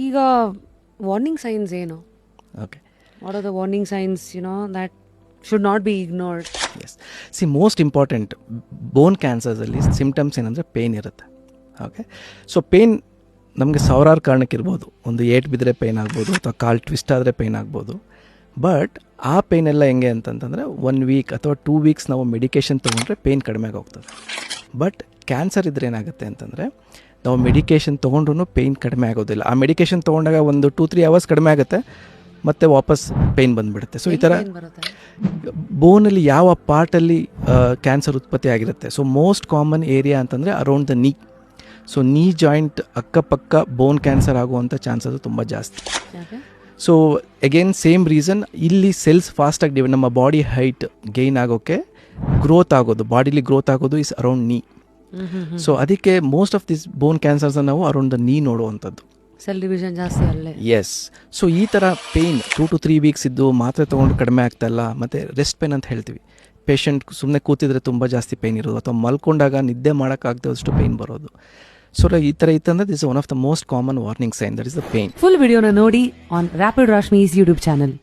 ಈಗ warning signs ಏನು? Okay, what are the warning signs that should not be ignored? Yes, most important bone ಕ್ಯಾನ್ಸರ್ಸಲ್ಲಿ symptoms ಏನಂದರೆ pain ಇರುತ್ತೆ. Okay, so pain ನಮಗೆ ಸಾವಿರಾರು ಕಾರಣಕ್ಕಿರ್ಬೋದು. ಒಂದು ಏಟ್ ಬಿದ್ದರೆ ಪೇಯ್ನ್ ಆಗ್ಬೋದು, ಅಥವಾ ಕಾಲು ಟ್ವಿಸ್ಟ್ ಆದರೆ ಪೇಯ್ನ್ ಆಗ್ಬೋದು. ಬಟ್ ಆ ಪೇಯ್ನ್ ಎಲ್ಲ ಹೆಂಗೆ ಅಂತಂತಂದರೆ 1 ವೀಕ್ ಅಥವಾ 2 ವೀಕ್ಸ್ ನಾವು ಮೆಡಿಕೇಷನ್ ತೊಗೊಂಡ್ರೆ ಪೇಯ್ನ್ ಕಡಿಮೆ ಆಗೋಗ್ತದೆ. ಬಟ್ ಕ್ಯಾನ್ಸರ್ ಇದ್ರೆ ಏನಾಗುತ್ತೆ ಅಂತಂದರೆ ನಾವು ಮೆಡಿಕೇಷನ್ ತೊಗೊಂಡ್ರೂ ಪೇಯ್ನ್ ಕಡಿಮೆ ಆಗೋದಿಲ್ಲ. ಆ ಮೆಡಿಕೇಷನ್ ತೊಗೊಂಡಾಗ ಒಂದು 2-3 ಅವರ್ಸ್ ಕಡಿಮೆ ಆಗುತ್ತೆ, ಮತ್ತು ವಾಪಸ್ ಪೇಯ್ನ್ ಬಂದುಬಿಡುತ್ತೆ. ಸೊ ಈ ಥರ ಬೋನಲ್ಲಿ ಯಾವ ಪಾರ್ಟಲ್ಲಿ ಕ್ಯಾನ್ಸರ್ ಉತ್ಪತ್ತಿ ಆಗಿರುತ್ತೆ. ಸೊ ಮೋಸ್ಟ್ ಕಾಮನ್ ಏರಿಯಾ ಅಂತಂದರೆ ಅರೌಂಡ್ ದ ನೀ. ಸೊ ನೀ ಜಾಯಿಂಟ್ ಅಕ್ಕಪಕ್ಕ ಬೋನ್ ಕ್ಯಾನ್ಸರ್ ಆಗುವಂಥ ಚಾನ್ಸಸ್ ತುಂಬ ಜಾಸ್ತಿ. ಸೊ ಅಗೇನ್ ಸೇಮ್ ರೀಸನ್, ಇಲ್ಲಿ ಸೆಲ್ಸ್ ಫಾಸ್ಟಾಗಿ ನಮ್ಮ ಬಾಡಿ ಹೈಟ್ ಗೈನ್ ಆಗೋಕ್ಕೆ ಗ್ರೋತ್ ಆಗೋದು, ಬಾಡಿಲಿ ಗ್ರೋತ್ ಆಗೋದು ಇಸ್ ಅರೌಂಡ್ ನೀ. ಸೊ ಅದಕ್ಕೆ most of this bone cancers ನಾವು ಅರೌಂಡ್ ದ ನೀ ನೋಡುವಂಥದ್ದು. ಸೆಲ್ ಡಿವಿಷನ್ ಜಾಸ್ತಿ ಅಲ್ಲೇ. ಎಸ್. ಸೊ ಈ ಥರ ಪೇಯ್ನ್ 2 to 3 ವೀಕ್ಸ್ ಇದ್ದು ಮಾತ್ರೆ ತೊಗೊಂಡು ಕಡಿಮೆ ಆಗ್ತಾಯಿಲ್ಲ, ಮತ್ತು ರೆಸ್ಟ್ ಪೇನ್ ಅಂತ ಹೇಳ್ತೀವಿ. ಪೇಷಂಟ್ ಸುಮ್ಮನೆ ಕೂತಿದ್ರೆ ತುಂಬ ಜಾಸ್ತಿ ಪೇಯ್ನ್ ಇರೋದು, ಅಥವಾ ಮಲ್ಕೊಂಡಾಗ ನಿದ್ದೆ ಮಾಡೋಕ್ಕಾಗದಷ್ಟು ಪೇಯ್ನ್ ಬರೋದು. ಸೊ ಈ ಥರ ಇತ್ತಂದ್ರೆ this one of the most common warning sign, that is the pain. Full ವಿಡಿಯೋನ ನೋಡಿ on rapid Rashmi's YouTube channel.